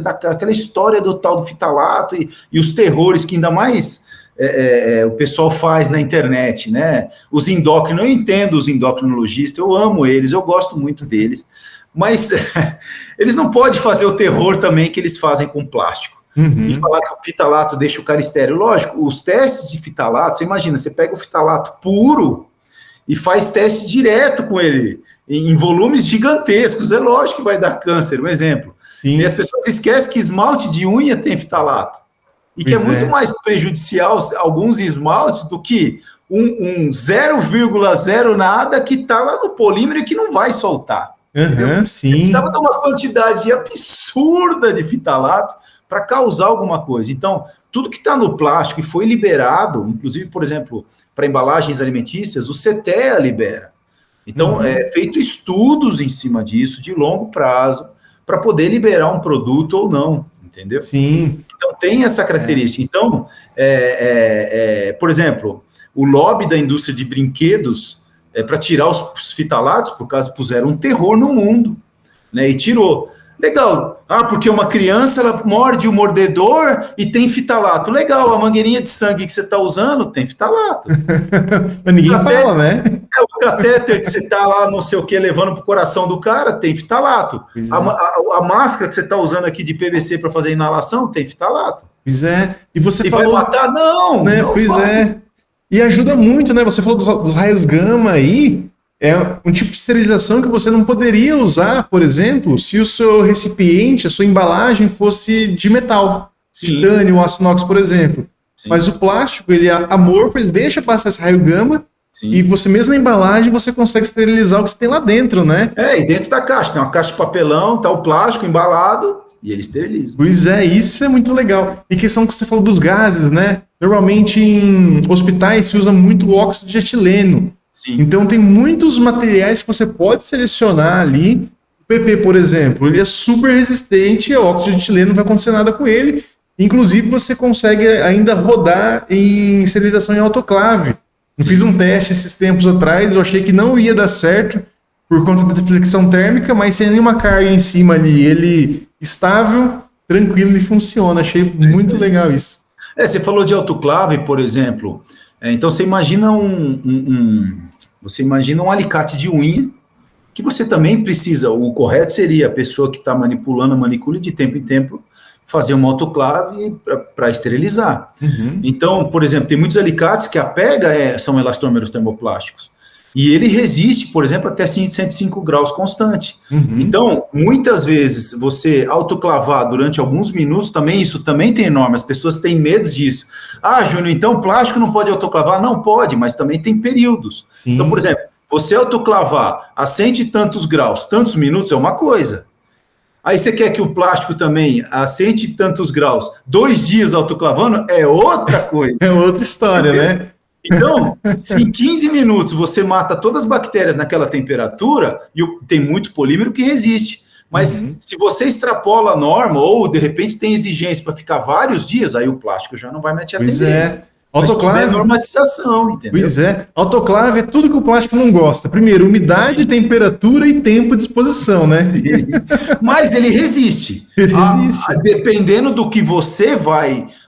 aquela história do tal do fitalato e os terrores que ainda mais o pessoal faz na internet, né? Os endócrinos, eu entendo os endocrinologistas, eu amo eles, eu gosto muito deles, mas eles não podem fazer o terror também que eles fazem com plástico. E falar que o fitalato deixa o cara estéril. Lógico, os testes de fitalato, você imagina, você pega o fitalato puro e faz teste direto com ele, em volumes gigantescos, é lógico que vai dar câncer, um exemplo. E as pessoas esquecem que esmalte de unha tem fitalato. E que é muito mais prejudicial alguns esmaltes do que um 0,0 nada que está lá no polímero e que não vai soltar. Você precisava dar uma quantidade absurda de fitalato para causar alguma coisa. Então, tudo que está no plástico e foi liberado, inclusive, por exemplo, para embalagens alimentícias, o CETEA libera. Então, é feito estudos em cima disso, de longo prazo, para poder liberar um produto ou não, entendeu? Então, tem essa característica. Então, por exemplo, o lobby da indústria de brinquedos para tirar os fitalatos, por causa puseram um terror no mundo, né? E tirou. Legal. Porque uma criança ela morde o mordedor e tem fitalato. Legal, a mangueirinha de sangue que você está usando tem fitalato. Mas ninguém fala, né? O catéter que você está lá, não sei o que, levando para o coração do cara, tem fitalato. A máscara que você está usando aqui de PVC para fazer inalação, tem fitalato. Pois é. E você falou... vai matar? Não! Né? Não pois vai. é. E ajuda muito, né? Você falou dos raios gama aí. É um tipo de esterilização que você não poderia usar, por exemplo, se o seu recipiente, a sua embalagem fosse de metal. Sim. Titânio, aço inox, por exemplo. Sim. Mas o plástico, ele é amorfo, ele deixa passar esse raio gama. Sim. E você mesmo na embalagem, você consegue esterilizar o que você tem lá dentro, né? E dentro da caixa, tem uma caixa de papelão, tá o plástico embalado e ele esteriliza. Pois é, isso é muito legal. E questão que você falou dos gases, né? Normalmente em hospitais se usa muito óxido de etileno. Sim. Então tem muitos materiais que você pode selecionar ali. O PP, por exemplo, ele é super resistente ao óxido de etileno, não vai acontecer nada com ele. Inclusive você consegue ainda rodar em esterilização em autoclave. Eu fiz um teste esses tempos atrás, eu achei que não ia dar certo por conta da deflexão térmica, mas sem nenhuma carga em cima ali, ele estável, tranquilo e funciona. Achei muito legal isso. Você falou de autoclave, por exemplo. Então você imagina você imagina um alicate de unha, que você também precisa, o correto seria a pessoa que está manipulando a manicure de tempo em tempo fazer uma autoclave para esterilizar. Uhum. Então, por exemplo, tem muitos alicates que a pega são elastômeros termoplásticos. E ele resiste, por exemplo, até 105 graus constante. Uhum. Então, muitas vezes, você autoclavar durante alguns minutos, isso também tem norma, as pessoas têm medo disso. Júnior, então plástico não pode autoclavar? Não pode, mas também tem períodos. Sim. Então, por exemplo, você autoclavar a 100 e tantos graus, tantos minutos, é uma coisa. Aí você quer que o plástico também, a 100 e tantos graus, 2 dias autoclavando, é outra coisa. É outra história, né? Então, se em 15 minutos você mata todas as bactérias naquela temperatura, e tem muito polímero que resiste. Mas se você extrapola a norma, ou de repente tem exigência para ficar vários dias, aí o plástico já não vai mais te atender. Pois é. Autoclave. É normatização, entendeu? Pois é. Autoclave é tudo que o plástico não gosta. Primeiro, umidade, temperatura e tempo de exposição, né? Sim. Mas ele resiste. Dependendo do que você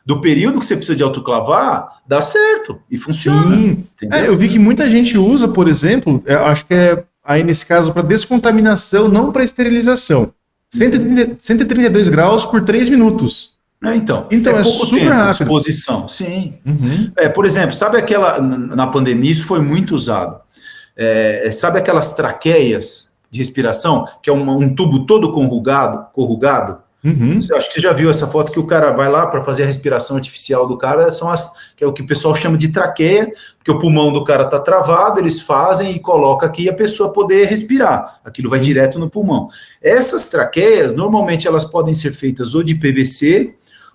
do período que você precisa de autoclavar, dá certo e funciona. Sim. Eu vi que muita gente usa, por exemplo, acho que é aí nesse caso para descontaminação, não para esterilização. 132 graus por 3 minutos. Então é pouco super tempo rápido. de exposição, sim. Uhum. Por exemplo, sabe na pandemia, isso foi muito usado. Sabe aquelas traqueias de respiração, que é um tubo todo corrugado? Uhum. Acho que você já viu essa foto que o cara vai lá para fazer a respiração artificial do cara, que é o que o pessoal chama de traqueia, porque o pulmão do cara está travado, eles fazem e colocam aqui a pessoa poder respirar. Aquilo vai direto no pulmão. Essas traqueias, normalmente elas podem ser feitas ou de PVC,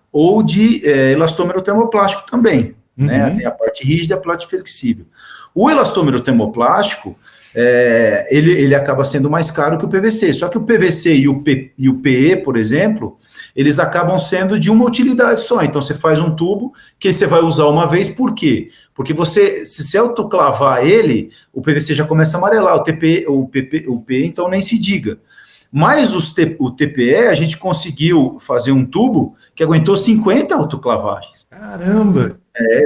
ou de elastômero termoplástico também. Uhum. Né? Tem a parte rígida e a parte flexível. O elastômero termoplástico, ele acaba sendo mais caro que o PVC. Só que o PVC e o PE, por exemplo, eles acabam sendo de uma utilidade só. Então, você faz um tubo que você vai usar uma vez. Por quê? Porque se você autoclavar ele, o PVC já começa a amarelar. O PE, então, nem se diga. Mas o TPE, a gente conseguiu fazer um tubo que aguentou 50 autoclavagens. Caramba!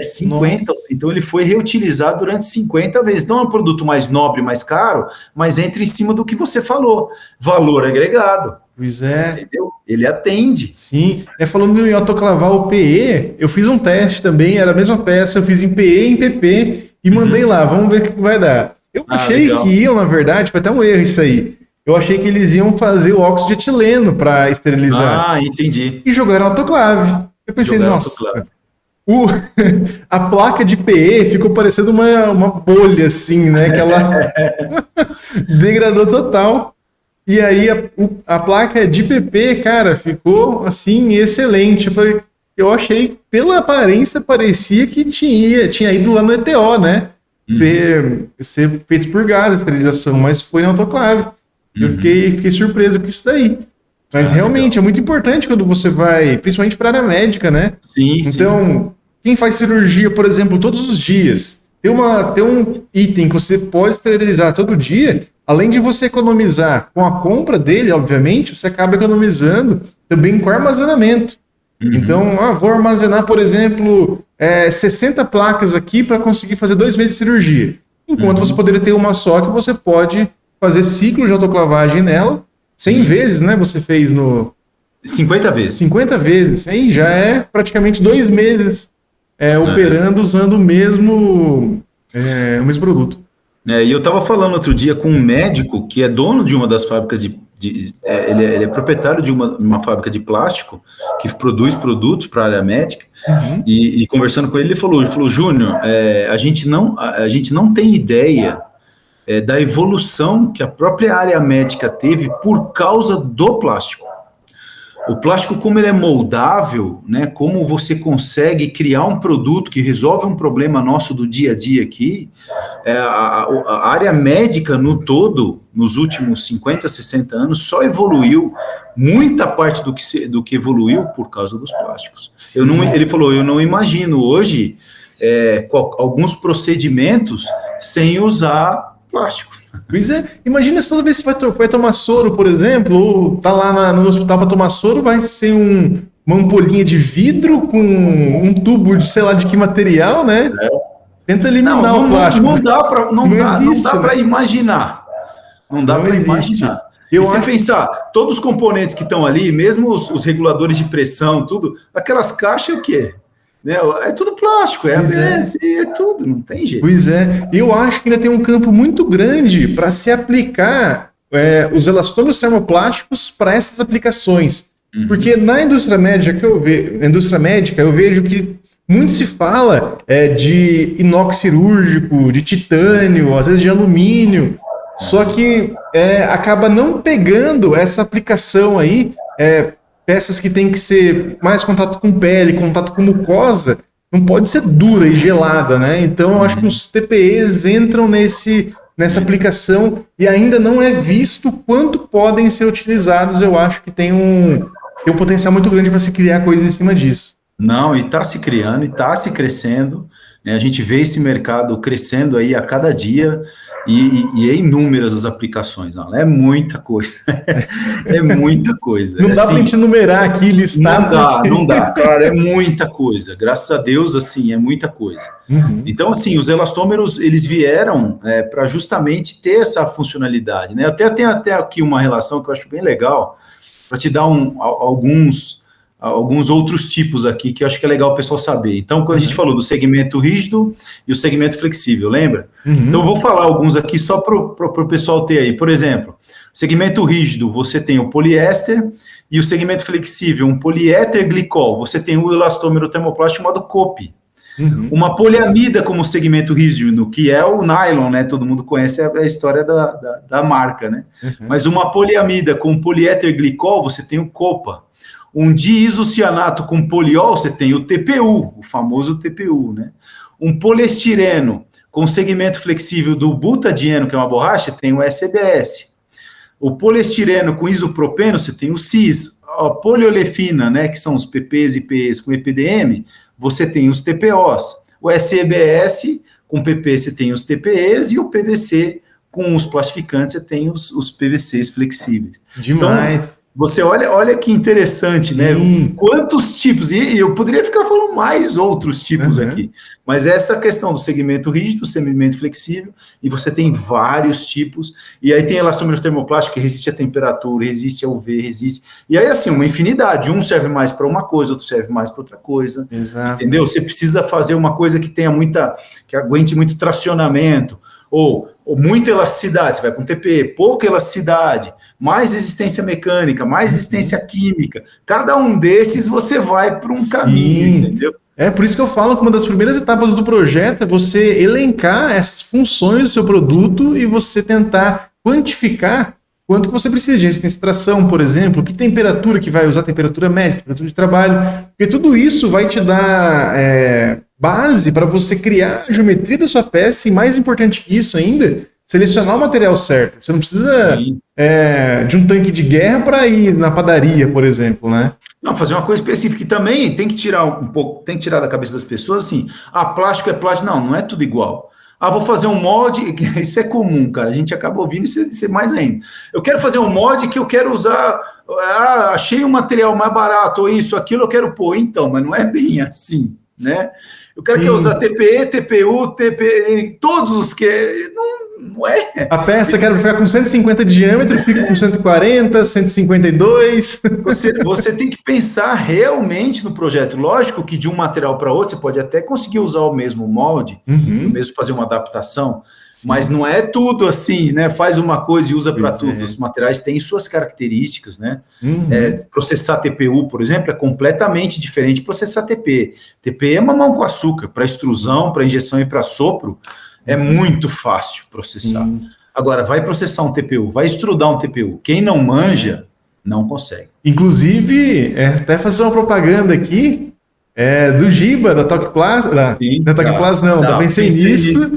50. Nossa. Então, ele foi reutilizado durante 50 vezes. Então, é um produto mais nobre, mais caro, mas entra em cima do que você falou. Valor agregado. Pois é. Entendeu? Ele atende. Sim. Falando em autoclavar o PE, eu fiz um teste também, era a messa peça, eu fiz em PE e em PP e mandei lá, vamos ver o que vai dar. Eu achei legal. Que iam, na verdade, foi até um erro isso aí. Eu achei que eles iam fazer o óxido de etileno para esterilizar. Entendi. E jogaram autoclave. Eu pensei, nossa, a placa de PE ficou parecendo uma bolha, assim, né? Que ela degradou total. E aí a placa de PP, cara, ficou, assim, excelente. Eu achei, pela aparência, parecia que tinha ido lá no ETO, né? Ser feito por gás a esterilização, mas foi na autoclave. Eu fiquei surpreso com isso daí. Mas realmente legal. É muito importante quando você vai, principalmente para a área médica, né? Sim, então, quem faz cirurgia, por exemplo, todos os dias, ter um item que você pode esterilizar todo dia, além de você economizar com a compra dele, obviamente, você acaba economizando também com armazenamento. Então, vou armazenar, por exemplo, 60 placas aqui para conseguir fazer 2 meses de cirurgia. Enquanto você poderia ter uma só que você pode fazer ciclo de autoclavagem nela, 100 vezes, né? Você fez no... 50 vezes. 50 vezes. Aí já é praticamente 2 meses operando usando o mesmo produto. E eu estava falando outro dia com um médico que é dono de uma das fábricas ele é proprietário de uma fábrica de plástico que produz produtos para a área médica. E conversando com ele falou, Júnior, a gente não tem ideia da evolução que a própria área médica teve por causa do plástico. O plástico, como ele é moldável, né, como você consegue criar um produto que resolve um problema nosso do dia a dia aqui, a área médica no todo, nos últimos 50, 60 anos, só evoluiu, muita parte do que evoluiu por causa dos plásticos. Ele falou, eu não imagino hoje alguns procedimentos sem usar plástico. Pois é, imagina se toda vez que você vai tomar soro, por exemplo, ou tá lá no hospital para tomar soro, vai ser uma ampulhinha de vidro com um tubo de sei lá de que material, né? Tenta eliminar o plástico. Não dá para imaginar. Não dá para imaginar. E você pensar, todos os componentes que estão ali, mesmo os reguladores de pressão, tudo, aquelas caixas é o quê? É tudo plástico, ABS, é tudo, não tem jeito. Pois é, eu acho que ainda tem um campo muito grande para se aplicar os elastômeros termoplásticos para essas aplicações. Porque na indústria médica eu vejo que muito se fala de inox cirúrgico, de titânio, às vezes de alumínio, só que acaba não pegando essa aplicação aí, peças que tem que ser mais contato com pele, contato com mucosa, não pode ser dura e gelada, né? Então, eu acho que os TPEs entram nessa aplicação e ainda não é visto quanto podem ser utilizados. Eu acho que tem um potencial muito grande para se criar coisas em cima disso. Não, e está se criando, e está se crescendo, né? A gente vê esse mercado crescendo aí a cada dia e é inúmeras as aplicações. Não, é muita coisa. É muita coisa. Não dá para a gente numerar aqui, listar. Não dá, cara, é muita coisa. Graças a Deus, assim, é muita coisa. Então, assim, os elastômeros, eles vieram para justamente ter essa funcionalidade, né? Eu tenho até aqui uma relação que eu acho bem legal, para te dar alguns outros tipos aqui que eu acho que é legal o pessoal saber. Então, quando a gente falou do segmento rígido e o segmento flexível, lembra? Então, eu vou falar alguns aqui só para o pessoal ter aí. Por exemplo, segmento rígido, você tem o poliéster, e o segmento flexível, um poliéter glicol, você tem o elastômero termoplástico chamado COPE. Uma poliamida como segmento rígido, que é o nylon, né? Todo mundo conhece a história da marca, né? Mas uma poliamida com poliéter glicol, você tem o COPA. Um diisocianato com poliol, você tem o TPU, o famoso TPU, né? Um poliestireno com segmento flexível do butadieno, que é uma borracha, tem o SBS. O poliestireno com isopropeno, você tem o CIS. A poliolefina, né, que são os PPs e PEs com EPDM, você tem os TPOs. O SEBS, com PP, você tem os TPEs, e o PVC, com os plastificantes, você tem os PVCs flexíveis. Demais. Então, você olha que interessante, né? Quantos tipos, e eu poderia ficar falando mais outros tipos aqui, mas essa questão do segmento rígido, segmento flexível, e você tem vários tipos, e aí tem elastômero termoplástico que resiste à temperatura, resiste ao UV, resiste, e aí assim, uma infinidade, um serve mais para uma coisa, outro serve mais para outra coisa, entendeu? Você precisa fazer uma coisa que tenha que aguente muito tracionamento, ou muita elasticidade, você vai para um TPE, pouca elasticidade, mais resistência mecânica, mais resistência química. Cada um desses você vai para um caminho, entendeu? Por isso que eu falo que uma das primeiras etapas do projeto é você elencar essas funções do seu produto e você tentar quantificar quanto que você precisa de resistência de tração, por exemplo, que temperatura que vai usar, temperatura média, temperatura de trabalho, porque tudo isso vai te dar base para você criar a geometria da sua peça e, mais importante que isso ainda, selecionar o material certo. Você não precisa de um tanque de guerra para ir na padaria, por exemplo, né? Não, fazer uma coisa específica, e também tem que tirar da cabeça das pessoas assim, plástico é plástico. Não é tudo igual. vou fazer um molde, isso é comum, cara, a gente acaba ouvindo isso é mais ainda. Eu quero fazer um molde que eu quero usar, achei um material mais barato, ou isso, aquilo, eu quero pôr. Então, mas não é bem assim, né? Eu quero que eu usar TPE, TPU, TPE, todos os que... Não é. A peça quero ficar com 150 de diâmetro, fica com 140, 152. Você tem que pensar realmente no projeto. Lógico que de um material para outro, você pode até conseguir usar o mesmo molde, mesmo fazer uma adaptação, mas não é tudo assim, né? Faz uma coisa e usa para tudo. Os materiais têm suas características, né? Processar TPU, por exemplo, é completamente diferente de processar TP. TP é mamão com açúcar. Para extrusão, para injeção e para sopro, é muito fácil processar. Agora, vai processar um TPU, vai extrudar um TPU. Quem não manja, não consegue. Inclusive, até fazer uma propaganda aqui do Giba, da Toque Plaza, da Pensei Nisso,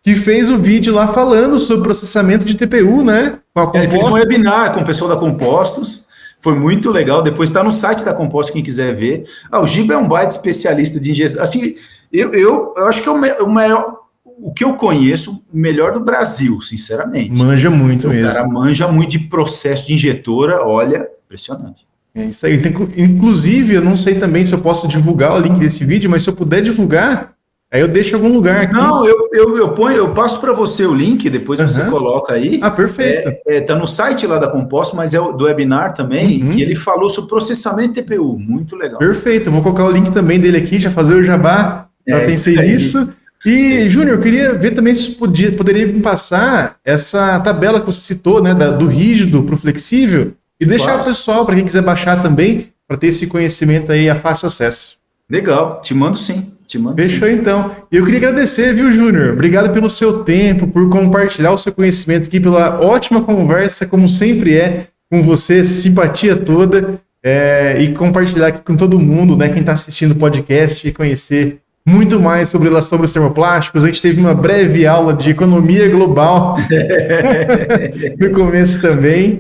que fez o vídeo lá falando sobre processamento de TPU, né? Ele fez um webinar com o pessoal da Compostos, foi muito legal, depois está no site da Compostos, quem quiser ver. O Giba é um baita especialista de injeção. Assim, eu acho que é o melhor... O que eu conheço, o melhor do Brasil, sinceramente. Manja muito mesmo. O cara manja muito de processo de injetora, olha, impressionante. É isso aí. Inclusive, eu não sei também se eu posso divulgar o link desse vídeo, mas se eu puder divulgar, aí eu deixo em algum lugar aqui. Não, eu passo para você o link, depois você coloca aí. Perfeito. Tá no site lá da Composto, mas é do webinar também, que ele falou sobre processamento de TPU, muito legal. Perfeito, eu vou colocar o link também dele aqui, já fazer o jabá, já pensei nisso. E, Júnior, eu queria ver também se poderia me passar essa tabela que você citou, né, do rígido para o flexível, e deixar o pessoal, para quem quiser baixar também, para ter esse conhecimento aí a fácil acesso. Legal, te mando sim. Fechou então. E eu queria agradecer, viu, Júnior? Obrigado pelo seu tempo, por compartilhar o seu conhecimento aqui, pela ótima conversa, como sempre com você, simpatia toda, e compartilhar aqui com todo mundo, né, quem está assistindo o podcast, e conhecer muito mais sobre os termoplásticos. A gente teve uma breve aula de economia global no começo também.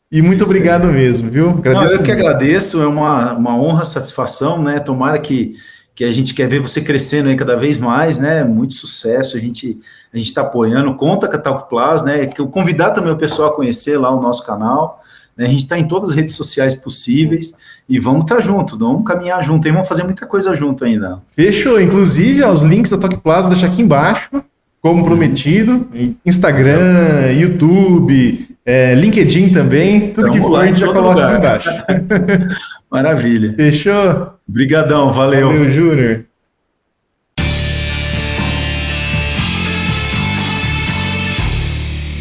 E muito obrigado mesmo, viu? Eu que agradeço, é uma honra, satisfação, né? Tomara que a gente quer ver você crescendo aí cada vez mais, né? Muito sucesso, a gente está apoiando, conta com a Talk Plus, né? Que eu convidar também o pessoal a conhecer lá o nosso canal, né? A gente está em todas as redes sociais possíveis e vamos estar juntos, vamos caminhar junto, e vamos fazer muita coisa junto ainda. Fechou, inclusive os links da Talk Plus vou deixar aqui embaixo, como prometido, Instagram, YouTube, LinkedIn também, tudo que for a gente já coloca aqui embaixo. Maravilha. Fechou? Obrigadão, valeu. Valeu, Júnior.